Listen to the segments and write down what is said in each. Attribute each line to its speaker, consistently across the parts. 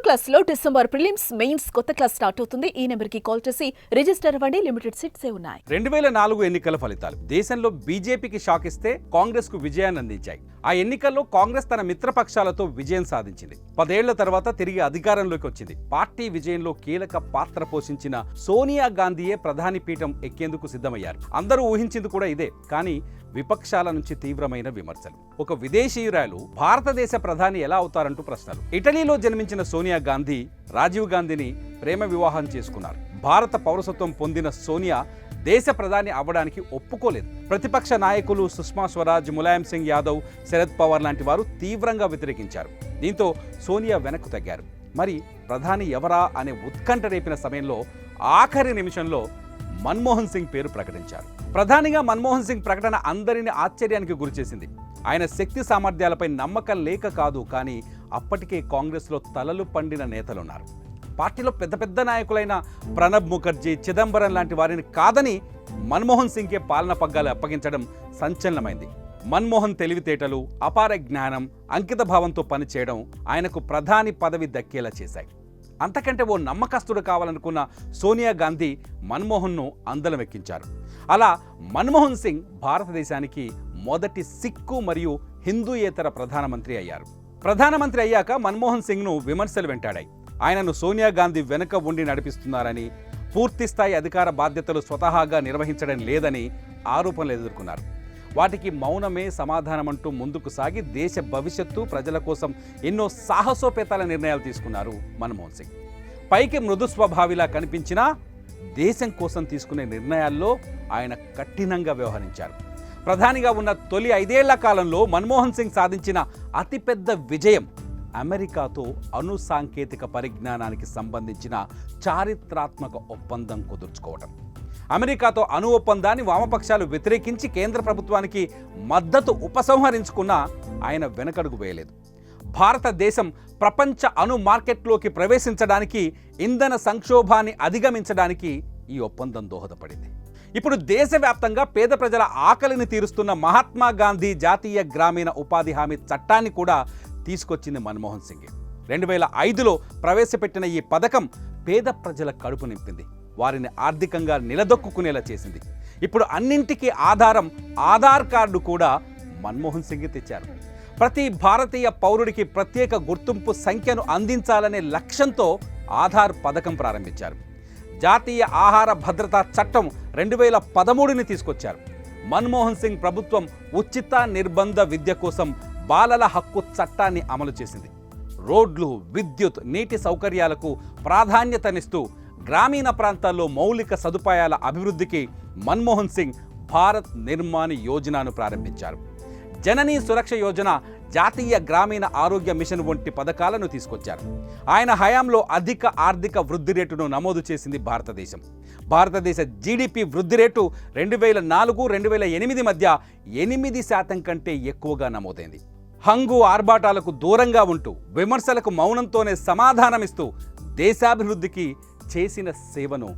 Speaker 1: క్లాస్లో December prelims mains కొత్త class start అవుతుంది. ఈ నెంబర్కి కాల్ చేసి రిజిస్టర్ అవ్వండి. లిమిటెడ్ సీట్సే ఉన్నాయి.
Speaker 2: 2004 ఎన్నికల ఫలితాలు దేశంలో బీజేపీకి షాక్ ఇస్తే కాంగ్రెస్ కు విజయాన్ని అందించాయి. ఆ ఎన్నికల్లో కాంగ్రెస్ తన మిత్రపక్షాలతో విజయం సాధించింది. 10 ఏళ్ల తర్వాత తిరిగి అధికారంలోకి వచ్చింది. పార్టీ విజయంలో కీలక పాత్ర పోషించిన సోనియా గాంధీయే ప్రధాని పీఠం ఎక్కేందుకు సిద్ధమయ్యారు. అందరూ ఊహించింది కూడా ఇదే. కానీ విపక్షాల నుంచి తీవ్రమైన విమర్శలు. ఒక విదేశీయురాలు భారతదేశ ప్రధాని ఎలా అవుతారంటూ ప్రశ్నలు. ఇటలీలో జన్మించిన సోనియా గాంధీ రాజీవ్ గాంధీని ప్రేమ వివాహం చేసుకున్నారు. భారత పౌరసత్వం పొందిన సోనియా దేశ ప్రధాని అవ్వడానికి ఒప్పుకోలేదు. ప్రతిపక్ష నాయకులు సుష్మా స్వరాజ్, ములాయం సింగ్ యాదవ్, శరద్ పవార్ లాంటి వారు తీవ్రంగా వ్యతిరేకించారు. దీంతో సోనియా వెనక్కు తగ్గారు. మరి ప్రధాని ఎవరా అనే ఉత్కంఠ రేపిన సమయంలో ఆఖరి నిమిషంలో మన్మోహన్ సింగ్ పేరు ప్రకటించారు. ప్రధానిగా మన్మోహన్ సింగ్ ప్రకటన అందరిని ఆశ్చర్యానికి గురిచేసింది. ఆయన శక్తి సామర్థ్యాలపై నమ్మకం లేక కాదు, కానీ అప్పటికే కాంగ్రెస్లో తలలు పండిన నేతలున్నారు. పార్టీలో పెద్ద పెద్ద నాయకులైన ప్రణబ్ ముఖర్జీ, చిదంబరం లాంటి వారిని కాదని మన్మోహన్ సింగ్కే పాలన పగ్గాలు అప్పగించడం సంచలనమైంది. మన్మోహన్ తెలివితేటలు, అపార జ్ఞానం, అంకిత భావంతో పనిచేయడం ఆయనకు ప్రధాని పదవి దక్కేలా చేశాయి. అంతకంటే ఓ నమ్మకస్తుడు కావాలనుకున్న సోనియా గాంధీ మన్మోహన్ను అందలం ఎక్కించారు. అలా మన్మోహన్ సింగ్ భారతదేశానికి మొదటి సిక్కు మరియు హిందూయేతర ప్రధానమంత్రి అయ్యారు. ప్రధానమంత్రి అయ్యాక మన్మోహన్ సింగ్ను విమర్శలు వెంటాడాయి. ఆయనను సోనియా గాంధీ వెనుక ఉండి నడిపిస్తున్నారని, పూర్తిస్థాయి అధికార బాధ్యతలు స్వతహాగా నిర్వహించడం లేదని ఆరోపణలు ఎదుర్కొన్నారు. వాటికి మౌనమే సమాధానమంటూ ముందుకు సాగి దేశ భవిష్యత్తు, ప్రజల కోసం ఎన్నో సాహసోపేతాల నిర్ణయాలు తీసుకున్నారు మన్మోహన్ సింగ్. పైకి మృదు స్వభావిలా కనిపించినా దేశం కోసం తీసుకునే నిర్ణయాల్లో ఆయన కఠినంగా వ్యవహరించారు. ప్రధానిగా ఉన్న తొలి 5 ఏళ్ల కాలంలో మన్మోహన్ సింగ్ సాధించిన అతిపెద్ద విజయం అమెరికాతో అణు సాంకేతిక పరిజ్ఞానానికి సంబంధించిన చారిత్రాత్మక ఒప్పందం కుదుర్చుకోవడం. అమెరికాతో అణు ఒప్పందాన్ని వామపక్షాలు వ్యతిరేకించి కేంద్ర ప్రభుత్వానికి మద్దతు ఉపసంహరించుకున్న ఆయన వెనకడుగు వేయలేదు. భారతదేశం ప్రపంచ అణు మార్కెట్లోకి ప్రవేశించడానికి, ఇంధన సంక్షోభాన్ని అధిగమించడానికి ఈ ఒప్పందం దోహదపడింది. ఇప్పుడు దేశవ్యాప్తంగా పేద ప్రజల ఆకలిని తీరుస్తున్న మహాత్మా గాంధీ జాతీయ గ్రామీణ ఉపాధి హామీ చట్టాన్ని కూడా తీసుకొచ్చింది మన్మోహన్ సింగ్. 2005లో ప్రవేశపెట్టిన ఈ పథకం పేద ప్రజల కడుపు నింపింది, వారిని ఆర్థికంగా నిలదొక్కునేలా చేసింది. ఇప్పుడు అన్నింటికీ ఆధారం ఆధార్ కార్డు కూడా మన్మోహన్ సింగ్ తెచ్చారు. ప్రతి భారతీయ పౌరుడికి ప్రత్యేక గుర్తింపు సంఖ్యను అందించాలనే లక్ష్యంతో ఆధార్ పథకం ప్రారంభించారు. జాతీయ ఆహార భద్రతా చట్టం 2013ని తీసుకొచ్చారు. మన్మోహన్ సింగ్ ప్రభుత్వం ఉచిత నిర్బంధ విద్య కోసం బాలల హక్కు చట్టాన్ని అమలు చేసింది. రోడ్లు, విద్యుత్, నీటి సౌకర్యాలకు ప్రాధాన్యతనిస్తూ గ్రామీణ ప్రాంతాల్లో మౌలిక సదుపాయాల అభివృద్ధికి మన్మోహన్ సింగ్ భారత్ నిర్మాణ్ యోజనను ప్రారంభించారు. జననీ సురక్ష యోజన, జాతీయ గ్రామీణ ఆరోగ్య మిషన్ వంటి పథకాలను తీసుకొచ్చారు. ఆయన హయాంలో అధిక ఆర్థిక వృద్ధి రేటును నమోదు చేసింది భారతదేశం. భారతదేశ జీడిపి వృద్ధి రేటు 2004-2008 మధ్య 8% కంటే ఎక్కువగా నమోదైంది. హంగు ఆర్భాటాలకు దూరంగా ఉంటూ, విమర్శలకు మౌనంతోనే సమాధానమిస్తూ దేశాభివృద్ధికి చేసిన సేవను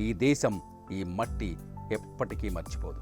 Speaker 2: ఈ దేశం, ఈ మట్టి ఎప్పటికీ మర్చిపోదు.